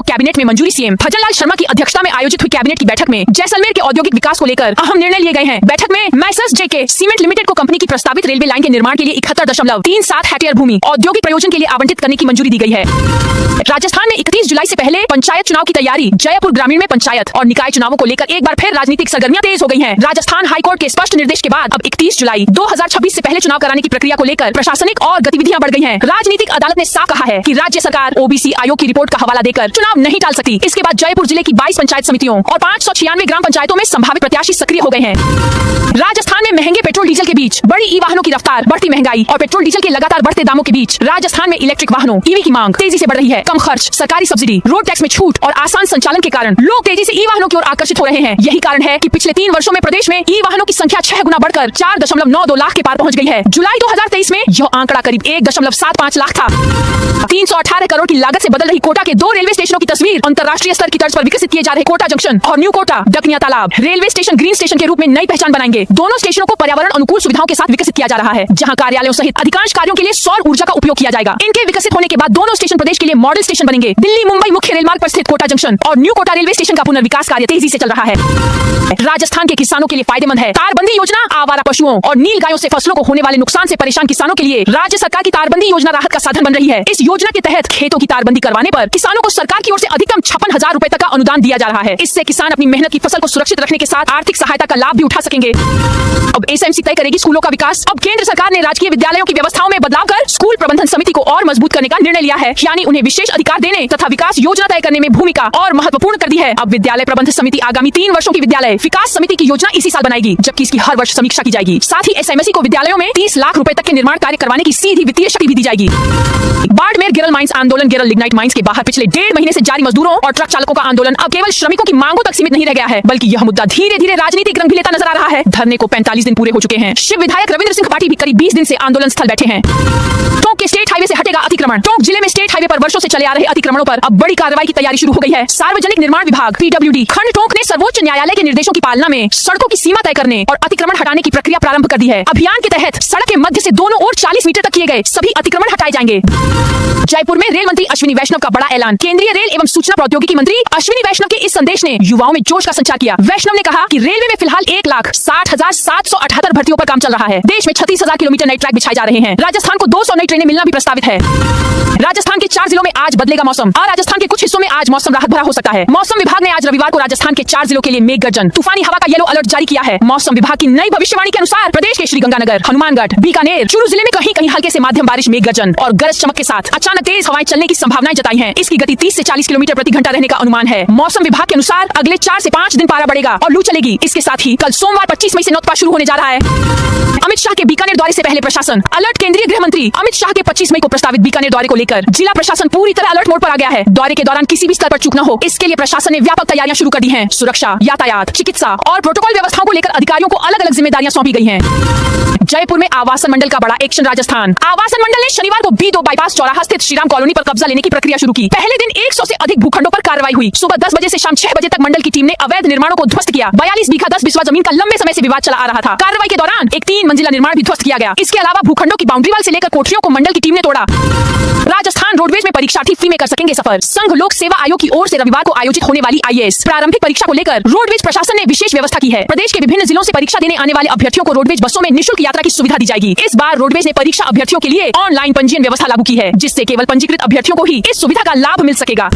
Cabinet में मंजूरी। CM Bhajanlal Sharma की अध्यक्षता में आयोजित हुई कैबिनेट की बैठक में जैसलमेर के औद्योगिक विकास को लेकर अहम निर्णय लिए गए हैं। बैठक में मैसर्स जेके सीमेंट लिमिटेड को कंपनी की प्रस्तावित रेलवे लाइन के निर्माण के लिए 71.37 हेक्टेयर भूमि औद्योगिक प्रयोजन के लिए आवंटित करने की मंजूरी दी गई है। राजस्थान में 31 जुलाई से पहले पंचायत चुनाव की तैयारी। जयपुर ग्रामीण में पंचायत और निकाय चुनावों को लेकर एक बार फिर राजनीतिक सरगर्मियां तेज हो गई हैं। राजस्थान हाईकोर्ट के स्पष्ट निर्देश के बाद अब 31 जुलाई 2026 से पहले चुनाव कराने की प्रक्रिया को लेकर प्रशासनिक और गतिविधियां बढ़ गई हैं। राजनीतिक अदालत ने साफ कहा है कि राज्य सरकार ओबीसी आयोग की रिपोर्ट का हवाला देकर चुनाव नहीं टाल सकती। इसके बाद जयपुर जिले की 22 पंचायत समितियों और 596 ग्राम पंचायतों में संभावित प्रत्याशी सक्रिय हो गए हैं। राजस्थान में महंगे पेट्रोल डीजल के बीच बढ़ी ई वाहनों की रफ्तार, बढ़ती महंगाई और पेट्रोल डीजल के लगातार बढ़ते दामों के बीच राजस्थान में इलेक्ट्रिक वाहनों ईवी की मांग तेजी से बढ़ रही है। कम खर्च, सरकारी सब्सिडी, रोड टैक्स में छूट और आसान संचालन के कारण लोग तेजी से ई वाहनों की ओर आकर्षित हो रहे हैं। यही कारण है कि पिछले 3 वर्षों में प्रदेश में ई वाहनों की संख्या 6 गुना बढ़कर 4.92 लाख के पार पहुंच गई है। जुलाई 2023 में यह आंकड़ा करीब 1.75 लाख था। 318 करोड़ की लागत से बदल रही कोटा के 2 रेलवे स्टेशनों की तस्वीर। अंतर्राष्ट्रीय स्तर की तर्ज पर विकसित किए जा रहे कोटा जंक्शन और न्यू कोटा डकनिया तालाब रेलवे स्टेशन ग्रीन स्टेशन के रूप में नई पहचान बनाएंगे। दोनों स्टेशनों को पर्यावरण अनुकूल सुविधाओं के साथ विकसित किया जा रहा है, जहां कार्यालयों सहित अधिकांश कार्यों के लिए सौर ऊर्जा का उपयोग किया जाएगा। इनके विकसित होने के बाद दोनों स्टेशन प्रदेश के लिए मॉडल स्टेशन बनेंगे। दिल्ली मुंबई मुख्य रेल मार्ग पर स्थित कोटा जंक्शन और न्यू कोटा रेलवे स्टेशन का पुनर्विकास कार्य तेजी से चल रहा है। राजस्थान के किसानों के लिए फायदेमंद है तारबंदी योजना। आवारा पशुओं और नील गायों से फसलों को होने वाले नुकसान से परेशान किसानों के लिए राज्य सरकार की तारबंदी योजना राहत का साधन बन रही है। इस योजना के तहत खेतों की तारबंदी करवाने पर किसानों को सरकार की ओर से अधिकतम 56,000 रुपए तक का अनुदान दिया जा रहा है। इससे किसान अपनी मेहनत की फसल को सुरक्षित रखने के साथ आर्थिक सहायता का लाभ भी उठा सकेंगे। अब एसएमसी तय करेगी स्कूलों का विकास। अब केंद्र सरकार ने राजकीय विद्यालयों की व्यवस्थाओं में बदलाव कर स्कूल प्रबंधन समिति को और मजबूत करने का निर्णय लिया है, यानी उन्हें विशेष अधिकार देने तथा विकास योजना तय करने में भूमिका और महत्वपूर्ण कर दी है। अब विद्यालय प्रबंधन समिति आगामी 3 वर्षों की विद्यालय विकास समिति की योजना इसी साल बनाएगी, जबकि इसकी हर वर्ष समीक्षा की जाएगी। साथ ही एसएमसी को विद्यालयों में 30 लाख रुपए तक के निर्माण कार्य करवाने की सीधी वित्तीय शक्ति भी दी जाएगी। बाड़मेर गिरल माइंस आंदोलन। गिरल लिग्नाइट माइंस के बाहर पिछले 1.5 महीने से जारी मजदूरों और ट्रक चालकों का आंदोलन अब केवल श्रमिकों की मांगों तक सीमित नहीं रह गया है, बल्कि यह मुद्दा धीरे धीरे राजनीतिक रंग भी लेता नजर आ रहा है। धरने को 45 दिन पूरे हो चुके हैं। शिव विधायक रविंद्र सिंह पाठी भी करीब 20 दिन से आंदोलन स्थल बैठे हैं। टोंक के स्टेट हाईवे से हटेगा अतिक्रमण। टोंक जिले में स्टेट हाईवे पर वर्षों से चले आ रहे अतिक्रमणों पर अब बड़ी कार्रवाई की तैयारी शुरू हो गई है। सार्वजनिक निर्माण विभाग पीडब्ल्यूडी खंड टोंक ने सर्वोच्च न्यायालय के निर्देशों की पालना में सड़कों की सीमा तय करने और अतिक्रमण हटाने की प्रक्रिया प्रारंभ कर दी है। अभियान के तहत सड़क के मध्य से दोनों ओर 40 मीटर तक किए गए सभी अतिक्रमण हटाए जाएंगे। जयपुर में रेल मंत्री अश्विनी वैष्णव का बड़ा ऐलान। केंद्रीय रेल एवं सूचना प्रौद्योगिकी मंत्री अश्विनी वैष्णव के इस संदेश ने युवाओं में जोश का संचार किया। वैष्णव ने कहा कि रेलवे में फिलहाल 1,60,778 भर्तियों पर काम चल रहा है। देश में 36,000 किलोमीटर नए ट्रैक बिछाए जा रहे हैं। राजस्थान को 200 नई ट्रेनें मिलना भी प्रस्तावित है। राजस्थान के 4 जिलों में आज बदलेगा मौसम। और राजस्थान के कुछ हिस्सों में आज मौसम राहत भरा हो सकता है। मौसम विभाग ने आज रविवार को राजस्थान के 4 जिलों के लिए मेघ गर्जन, तूफानी हवा का येलो अलर्ट जारी किया है। मौसम विभाग की नई भविष्यवाणी के अनुसार प्रदेश के श्रीगंगानगर, हनुमानगढ़, बीकानेर, चूरू जिले में कहीं कहीं हल्के से मध्यम बारिश, मेघ गर्जन और गरज चमक के साथ अचानक तेज हवाएं चलने की संभावनाएं जताई हैं। इसकी गति 30 से 40 किलोमीटर प्रति घंटा रहने का अनुमान है। मौसम विभाग के अनुसार अगले 4 से 5 दिन पारा बढ़ेगा और लू चलेगी। इसके साथ ही कल सोमवार 25 मई से नौतपा शुरू होने जा रहा है। अमित शाह के बीकानेर दौरे से पहले प्रशासन अलर्ट। केंद्रीय गृह मंत्री अमित शाह के 25 मई को प्रस्तावित बीकानेर दौरे को लेकर जिला प्रशासन पूरी तरह अलर्ट मोड पर आ गया है। दौरे के दौरान किसी भी स्तर पर चूक न हो, इसके लिए प्रशासन ने व्यापक तैयारियां शुरू कर दी हैं। सुरक्षा, यातायात, चिकित्सा और प्रोटोकॉल व्यवस्थाओं को लेकर अधिकारियों को अलग अलग जिम्मेदारियां सौंपी गई हैं। जयपुर में आवासन मंडल का बड़ा एक्शन। राजस्थान आवासन मंडल ने शनिवार को B2 बाईपास चौराहा स्थित श्रीराम कॉलोनी पर कब्जा लेने की प्रक्रिया शुरू की। पहले दिन 100 से अधिक भूखंडों पर कार्रवाई हुई। सुबह 10 बजे से शाम 6 बजे तक मंडल की टीम ने अवैध निर्माणों को ध्वस्त किया। 42 बीघा 10 बिस्वा जमीन का लंबे समय से विवाद चला आ रहा था। कार्रवाई के दौरान एक 3 मंजिला निर्माण भी ध्वस्त किया गया। इसके अलावा भूखंडों की बाउंड्री वाल से लेकर कोठरियों को मंडल की टीम ने तोड़ा। राजस्थान रोडवेज में परीक्षार्थी फ्री में कर सकेंगे सफर। संघ लोक सेवा आयोग की ओर से रविवार को आयोजित होने वाली IAS प्रारंभिक परीक्षा को लेकर रोडवेज प्रशासन ने विशेष व्यवस्था की है। प्रदेश के विभिन्न जिलों से परीक्षा देने आने वाले अभ्यर्थियों को रोडवेज बसों में निःशुल्क यात्रा की सुविधा दी जाएगी। इस बार रोडवेज ने परीक्षा अभ्यर्थियों के लिए ऑनलाइन पंजीयन व्यवस्था लागू की है, जिससे केवल पंजीकृत अभ्यर्थियों को ही इस सुविधा का लाभ मिल सकेगा।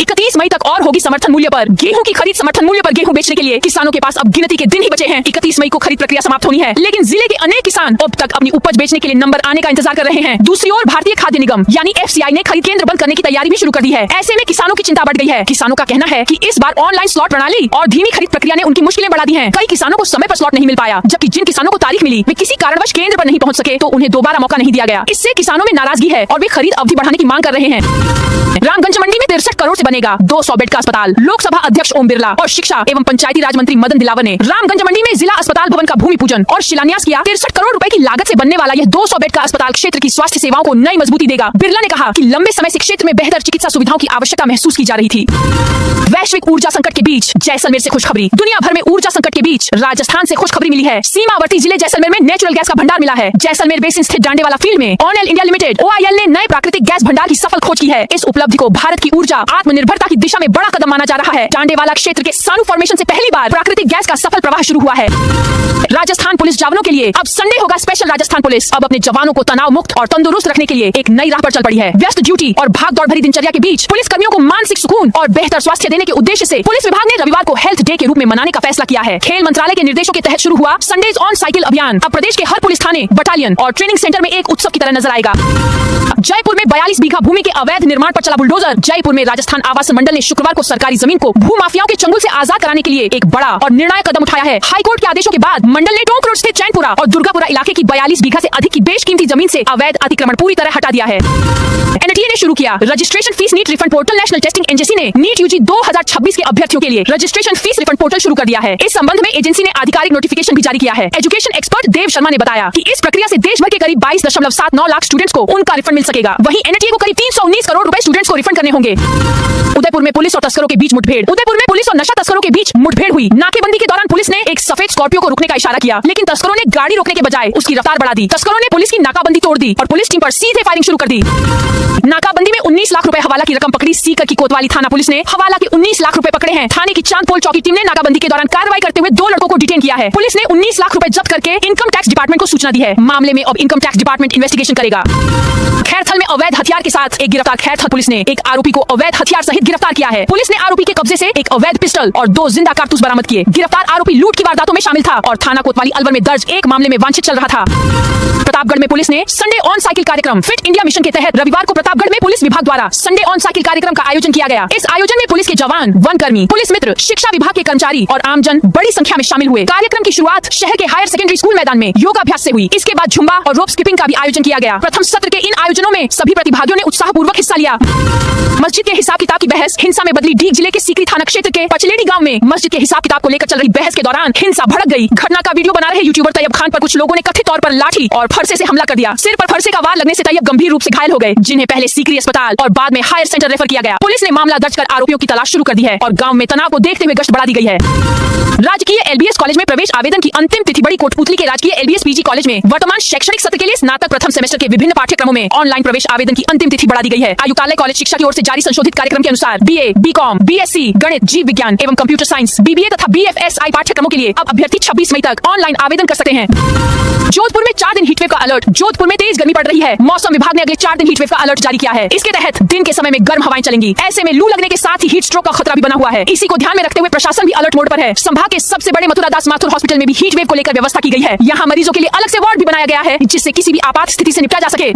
31 मई तक और होगी समर्थन मूल्य पर गेहूं की खरीद। समर्थन मूल्य पर गेहूं बेचने के लिए किसानों के पास अब गिनती के दिन ही बचे हैं। 31 मई को खरीद प्रक्रिया समाप्त होनी है, लेकिन जिले के अनेक किसान अब तक अपनी उपज बेचने के लिए नंबर आने का इंतजार कर रहे हैं। दूसरी ओर भारतीय खाद्य निगम यानी FCI ने खरीद केंद्र बंद करने की तैयारी भी शुरू कर दी है। ऐसे में किसानों की चिंता बढ़ गई है। किसानों का कहना है कि इस बार ऑनलाइन स्लॉट प्रणाली और धीमी खरीद प्रक्रिया ने उनकी मुश्किलें बढ़ा दी हैं। कई किसानों को समय पर स्लॉट नहीं मिल पाया, जबकि जिन किसानों को तारीख मिली वे किसी कारणवश केंद्र पर नहीं पहुंच सके तो उन्हें दोबारा मौका नहीं दिया गया। इससे किसानों में नाराजगी है और वे खरीद अवधि बढ़ाने की मांग कर रहे हैं। रामगंज मंडी में 63 करोड़ से बनेगा 200 बेड का अस्पताल। लोकसभा अध्यक्ष ओम बिरला और शिक्षा एवं पंचायती राज मंत्री मदन दिलावर ने रामगंज मंडी में जिला अस्पताल भवन का भूमि पूजन और शिलान्यास किया। 63 करोड़ रुपए की लागत से बनने वाला यह 200 बेड का अस्पताल क्षेत्र की स्वास्थ्य सेवाओं को नई मजबूती देगा। बिरला ने कहा कि लंबे समय से क्षेत्र में बेहतर चिकित्सा सुविधाओं की आवश्यकता महसूस की जा रही थी। वैश्विक ऊर्जा संकट के बीच जैसलमेर से खुशखबरी। दुनिया भर में ऊर्जा संकट के बीच राजस्थान से खुशखबरी मिली है। सीमावर्ती जिले जैसलमेर में नेचुरल गैस का भंडार मिला है। जैसलमेर बेसिन स्थित डांडेवाला फील्ड में ऑनल इंडिया लिमिटेड OIL ने नए प्राकृतिक गैस भंडार की सफल खोज की है। इस उपलब्धि को भारत की ऊर्जा आत्मनिर्भरता की दिशा में बड़ा कदम माना जा रहा है। डांडेवाला क्षेत्र के सानू फॉर्मेशन से पहली बार प्राकृतिक गैस का सफल प्रवाह शुरू हुआ है। राजस्थान पुलिस जवानों के लिए अब संडे होगा स्पेशल। राजस्थान पुलिस अब अपने जवानों को तनाव मुक्त और तंदुरुस्त रखने के लिए एक नई राह पर चल पड़ी है। व्यस्त ड्यूटी और भागदौड़ भरी दिनचर्या के बीच पुलिस कर्मियों को मानसिक सुकून और बेहतर स्वास्थ्य देने के उद्देश्य से पुलिस विभाग ने रविवार को हेल्थ डे के रूप में मनाने का फैसला किया है। खेल मंत्रालय के निर्देशों के तहत शुरू हुआ संडेज ऑन साइकिल अभियान अब प्रदेश के हर पुलिस थाने, बटालियन और ट्रेनिंग सेंटर में एक उत्सव की तरह नजर आएगा। जयपुर में 42 बीघा भूमि के अवैध निर्माण पर चला बुलडोजर। जयपुर में राजस्थान आवासन मंडल ने शुक्रवार को सरकारी जमीन को भूमाफियाओं के चंगुल से आजाद कराने के लिए एक बड़ा और निर्णायक कदम उठाया है। हाईकोर्ट के आदेशों के बाद मंडल ने टोंक रोड स्थित चैनपुरा और दुर्गापुरा इलाके की 42 बीघा से अधिक की बेशकीमती जमीन से अवैध अतिक्रमण पूरी तरह हटा दिया है। NTA ने शुरू किया registration fees NEET refund portal. National testing agency ने नीट यूजी 2026 के अभ्यर्थियों के लिए रजिस्ट्रेशन फीस रिफंड पोर्टल शुरू कर दिया है। इस संबंध में एजेंसी ने आधिकारिक नोटिफिकेशन भी जारी किया है। एजुकेशन एक्सपर्ट देव शर्मा ने बताया कि इस प्रक्रिया से देश भर के करीब 22.79 लाख स्टूडेंट्स को उनका रिफंड मिल सकेगा। वहीं NTA को करीब 319 करोड़ रुपए स्टूडेंट्स को रिफंड करने होंगे। उदयपुर में पुलिस और तस्करों के बीच मुठभेड़। उदयपुर में पुलिस और नशा तस्करों के बीच मुठभेड़ हुई। नाकेबंदी के दौरान पुलिस ने एक सफेद स्कॉर्पियो को रोकने का इशारा किया, लेकिन तस्करों ने गाड़ी रोकने के बजाय उसकी रफ्तार बढ़ा दी। तस्करों ने पुलिस की नाकाबंदी तोड़ दी और पुलिस टीम पर सीधे फायरिंग शुरू कर दी। नाकाबंदी में 19 लाख रुपए हवाला की रकम पकड़ी। सीकर की कोतवाली थाना पुलिस ने हवाला के 19 लाख रुपए पकड़े हैं। थाने की चांदपोल चौकी टीम ने नाकाबंदी के दौरान कार्रवाई करते हुए 2 लड़कों को डिटेन किया है। पुलिस ने 19 लाख रुपए जब्त करके इनकम टैक्स डिपार्टमेंट को सूचना दी है। मामले में अब इनकम टैक्स डिपार्टमेंट इन्वेस्टिगेशन करेगा। खैरथल में अवैध हथियार के साथ एक गिरफ्तार। खैरथल पुलिस ने एक आरोपी को अवैध हथियार सहित गिरफ्तार किया है। पुलिस ने आरोपी के कब्जे से एक अवैध पिस्टल और 2 जिंदा कारतूस बरामद किए। गिरफ्तार आरोपी लूट की वारदातों में शामिल था और थाना कोतवाली अलवर में दर्ज एक मामले में वांछित चल रहा था। प्रतापगढ़ में पुलिस ने संडे ऑन साइकिल कार्यक्रम। फिट इंडिया मिशन के तहत रविवार को प्रतापगढ़ में पुलिस विभाग द्वारा संडे ऑन साइकिल कार्यक्रम का आयोजन किया गया। इस आयोजन में पुलिस के जवान, वन कर्मी, पुलिस मित्र, शिक्षा विभाग के कर्मचारी और आमजन बड़ी संख्या में शामिल हुए। कार्यक्रम की शुरुआत शहर के हायर सेकेंडरी स्कूल मैदान में योगाभ्यास से हुई। इसके बाद झुम्बा और रोप स्किपिंग का भी आयोजन किया गया। प्रथम सत्र के इन आयोजनों में सभी प्रतिभागियों ने उत्साहपूर्वक हिस्सा लिया। मस्जिद के हिसाब किताब की बहस। हिंसा में बदली। डीग जिले के सीकरी थाना क्षेत्र के पचलेडी गांव में मस्जिद के हिसाब किताब को लेकर चल रही बहस के दौरान हिंसा भड़क गई। घटना का वीडियो बना रहे यूट्यूबर तैयब खान पर कुछ लोगों ने कथित तौर पर लाठी और फरसे से हमला कर दिया। सिर पर फरसे का वार लगने से तैयब गंभीर रूप से घायल हो गए, जिन्हें पहले सीकरी अस्पताल और बाद में हायर सेंटर रेफर किया गया। पुलिस ने मामला दर्ज कर आरोपियों की तलाश शुरू कर दी है और गांव में तनाव को देखते हुए गश्त बढ़ा दी गई है। राजकीय LBS कॉलेज में प्रवेश आवेदन की अंतिम तिथि बढ़ी। कोटपुतली के राजकीय LBS PG कॉलेज में वर्तमान शैक्षणिक सत्र के लिए स्नातक प्रथम सेमेस्टर के विभिन्न पाठ्यक्रमों में ऑनलाइन प्रवेश आवेदन की अंतिम तिथि बढ़ा दी गई है। आयुक्तालय कॉलेज शिक्षा की ओर से जारी संशोधित कार्यक्रम के अनुसार BA, BCom, BSc, गणित, जीव विज्ञान एवं कंप्यूटर साइंस, BBA तथा BFSI पाठ्यक्रमों के लिए अब अभ्यर्थी 26 मई तक ऑनलाइन आवेदन कर सकते हैं। जोधपुर में 4 दिन हीटवेव का अलर्ट। जोधपुर में तेज गर्मी पड़ रही है। मौसम विभाग ने अगले 4 दिन हीटवेव का अलर्ट जारी किया है। इसके तहत दिन के समय में गर्म हवाएं चलेंगी। ऐसे में लू लगने के साथ ही हीट स्ट्रोक का खतरा भी बना हुआ है। इसी को ध्यान में रखते हुए प्रशासन भी अलर्ट मोड पर है। संभाग के सबसे बड़े मथुरादास माथुर हॉस्पिटल में भी हीट वेव को लेकर व्यवस्था की गई है। यहाँ मरीजों के लिए अलग से वार्ड भी बनाया गया है, जिससे किसी भी आपात स्थिति से निपटा जा सके।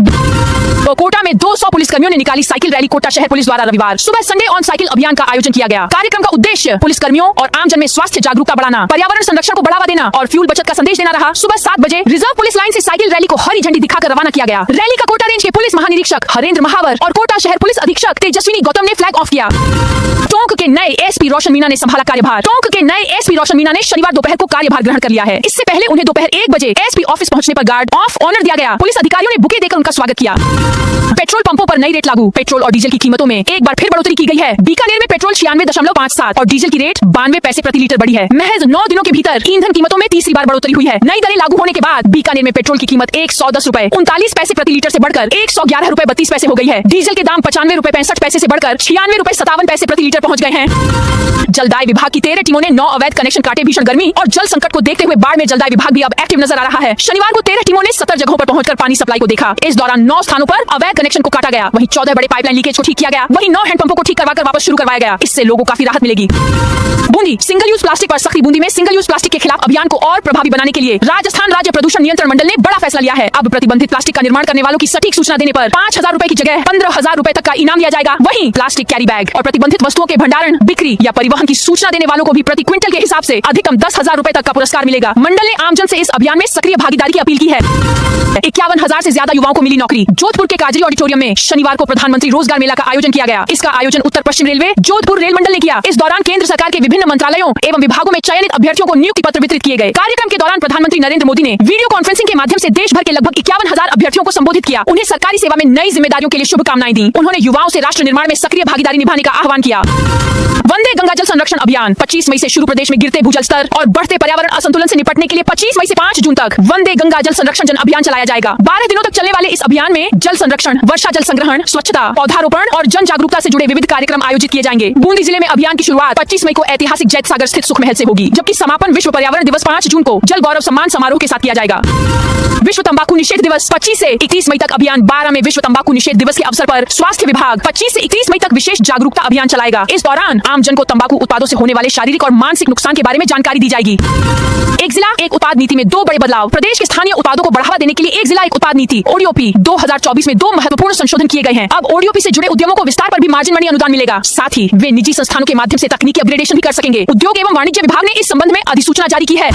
तो कोटा में 200 पुलिसकर्मियों ने निकाली साइकिल रैली। कोटा शहर पुलिस द्वारा रविवार सुबह संडे ऑन साइकिल अभियान का आयोजन किया गया। कार्यक्रम का उद्देश्य पुलिसकर्मियों और आमजन में स्वास्थ्य जागरूकता बढ़ाना, पर्यावरण संरक्षण को बढ़ावा देना और फ्यूल बचत का संदेश देना रहा। सुबह 7 बजे रिजर्व पुलिस लाइन से साइकिल रैली को हरी झंडी दिखाकर रवाना किया गया। रैली का कोटा रेंज के पुलिस महानिरीक्षक हरेंद्र महावर और कोटा शहर पुलिस अधीक्षक तेजस्विनी गौतम ने फ्लैग ऑफ किया। टोंक के नए एसपी रोशन मीना ने संभाला कार्यभार। टोंक के नए एसपी रोशन मीना ने शनिवार दोपहर को कार्यभार ग्रहण कर लिया है। इससे पहले उन्हें दोपहर 1 बजे एसपी ऑफिस पहुंचने पर गार्ड ऑफ ऑनर दिया गया। पुलिस अधिकारियों ने बुके देकर उनका स्वागत किया। पेट्रोल पंपों पर नई रेट लागू। पेट्रोल और डीजल की कीमतों में एक बार फिर बढ़ोतरी की गई है। बीकानेर में पेट्रोल 96.57 और डीजल की रेट 92 पैसे प्रति लीटर बढ़ी है। महज 9 दिनों के भीतर ईंधन कीमतों में तीसरी बार बढ़ोतरी हुई है। नई दरें लागू होने के बाद बीकानेर में पेट्रोल की कीमत 110 रुपए 39 पैसे प्रति लीटर से बढ़कर 111 रुपए 32 पैसे हो गई है। डीजल के दाम 95 रुपए 65 पैसे से बढ़कर 96 रुपए 57 पैसे प्रति लीटर पहुंच गए हैं। जलदाय विभाग की 13 टीमों ने 9 अवैध कनेक्शन काटे। भीषण गर्मी और जल संकट को देखते हुए बाढ़ में जलदाय विभाग भी अब एक्टिव नजर आ रहा है। शनिवार को 13 टीमों ने 70 जगहों पर पहुंचकर पानी सप्लाई को देखा। इस दौरान 9 स्थानों पर अवैध कनेक्शन को काटा गया। वहीं 14 बड़े पाइपलाइन लीकेज को ठीक किया गया। वहीं 9 हैंडपंपों को ठीक करवाकर वापस शुरू करवाया गया। इससे लोगों को काफी राहत मिलेगी। बूंदी सिंगल यूज प्लास्टिक पर सख्ती। बूंदी में सिंगल यूज प्लास्टिक के खिलाफ अभियान को और प्रभावी बनाने के लिए राजस्थान राज्य प्रदूषण नियंत्रण मंडल ने बड़ा फैसला लिया है। अब प्रतिबंधित प्लास्टिक का निर्माण करने वालों की सटीक सूचना देने पर 5000 रुपए की जगह 15000 रुपए तक का इनाम दिया जाएगा। वहीं प्लास्टिक कैरी बैग और प्रतिबंधित वस्तुओं के भंडारण, बिक्री या परिवहन की सूचना देने वालों को भी प्रति क्विंटल के हिसाब से अधिकतम 10,000 रुपए तक का पुरस्कार मिलेगा। मंडल ने आमजन से इस अभियान में सक्रिय भागीदारी की अपील की है। 51,000 से ज्यादा युवाओं को मिली नौकरी। जोधपुर के काजरी ऑडिटोरियम में शनिवार को प्रधानमंत्री रोजगार मेला का आयोजन किया गया। इसका आयोजन उत्तर उत्तर पश्चिम रेलवे जोधपुर रेल मंडल ने किया। इस दौरान केंद्र सरकार के विभिन्न मंत्रालयों एवं विभागों में चयनित अभ्यर्थियों को नियुक्ति पत्र वितरित किए गए। कार्यक्रम के दौरान प्रधानमंत्री नरेंद्र मोदी ने वीडियो कॉन्फ्रेंसिंग के माध्यम से देश भर के लगभग 51,000 अभ्यर्थियों को संबोधित किया। उन्हें सरकारी सेवा में नई जिम्मेदारियों के लिए शुभकामनाएं दी। उन्होंने युवाओं से राष्ट्र निर्माण में सक्रिय भागीदारी निभाने का आह्वान किया। वंदे गंगा जल संरक्षण अभियान 25 मई से शुरू। प्रदेश में गिरते भूजल स्तर और बढ़ते पर्यावरण असंतुलन से निपटने के लिए 25 मई से 5 जून तक वंदे गंगा जल संरक्षण जन अभियान चलाया जाएगा। 12 दिनों तक चलने वाले इस अभियान में जल संरक्षण, वर्षा जल संग्रहण, स्वच्छता, पौधारोपण और जन जागरूकता से जुड़े विविध कार्यक्रम आयोजित किए जाएंगे। बूंदी जिले में अभियान की शुरुआत 25 मई को ऐतिहासिक जैत सागर स्थित सुख महल से होगी, जबकि समापन विश्व पर्यावरण दिवस 5 जून को जल गौरव सम्मान समारोह के साथ किया जाएगा। विश्व तंबाकू निषेध दिवस 25 से 31 मई तक अभियान। 12 में विश्व तंबाकू निषेध दिवस के अवसर पर स्वास्थ्य विभाग 25 से 31 मई तक विशेष जागरूकता अभियान चलाएगा। इस दौरान आम जन को तंबाकू उत्पादों से होने वाले शारीरिक और मानसिक नुकसान के बारे में जानकारी दी जाएगी। एक जिला एक उत्पाद नीति में 2 बड़े बदलाव। प्रदेश के स्थानीय उत्पादों को बढ़ावा देने के लिए एक जिला एक उत्पाद नीति ओडीओपी 2024 में 2 महत्वपूर्ण संशोधन किए गए हैं। अब ओडीओपी से जुड़े उद्यमों को विस्तार पर भी मार्जिन मनी अनुदान मिलेगा। साथ ही वे निजी संस्थानों के माध्यम से तकनीकी अपग्रेडेशन भी कर सकेंगे। उद्योग एवं वाणिज्य विभाग ने इस संबंध में अधिसूचना जारी की है।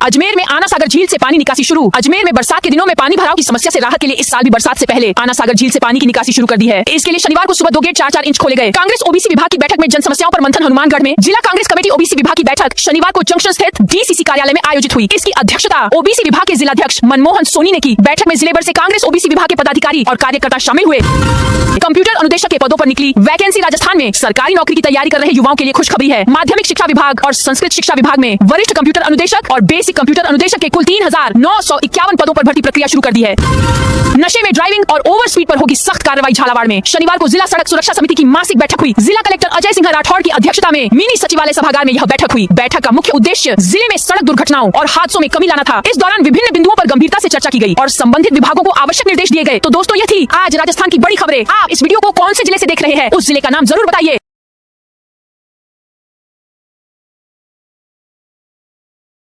अजमेर में आना सागर झील से पानी निकासी शुरू। अजमेर में बरसात के दिनों में पानी भराव की समस्या से राहत के लिए इस साल भी बरसात से पहले आना सागर झील से पानी की निकासी शुरू कर दी है। इसके लिए शनिवार को सुबह 2 गेट 4-4 इंच खोले गए। कांग्रेस ओबीसी विभाग की बैठक में जन समस्याओं पर मंथन। हनुमानगढ़ में जिला कांग्रेस कमेटी ओबीसी विभाग की बैठक शनिवार को जंक्शन स्थित डीसीसी कार्यालय में आयोजित हुई। इसकी अध्यक्षता ओबीसी विभाग के जिलाध्यक्ष मनमोहन सोनी ने की। बैठक में जिले भर से कांग्रेस ओबीसी विभाग के पदाधिकारी और कार्यकर्ता शामिल हुए। कंप्यूटर अनुदेशक के पदों पर निकली वैकेंसी। राजस्थान में सरकारी नौकरी की तैयारी कर रहे युवाओं के लिए खुशखबरी है। माध्यमिक शिक्षा विभाग और संस्कृत शिक्षा विभाग में वरिष्ठ कंप्यूटर अनुदेशक और बेसिक कंप्यूटर अनुदेशक के कुल 3,951 पदों पर भर्ती प्रक्रिया शुरू कर दी है। नशे में ड्राइविंग और ओवर स्पीड पर होगी सख्त कार्रवाई। झालावाड़ में शनिवार को जिला सड़क सुरक्षा समिति की मासिक बैठक हुई। जिला कलेक्टर अजय सिंह राठौड़ की अध्यक्षता में मिनी सचिवालय सभागार में यह बैठक हुई। बैठक का मुख्य उद्देश्य जिले में सड़क दुर्घटनाओं और हादसों में कमी लाना था। इस दौरान विभिन्न बिंदुओं पर गंभीरता से चर्चा की गई और संबंधित विभागों को आवश्यक निर्देश दिए गए। तो दोस्तों, यह थी आज राजस्थान की बड़ी खबरें। आप इस वीडियो को कौन से जिले से देख रहे हैं, उस जिले का नाम जरूर बताइए।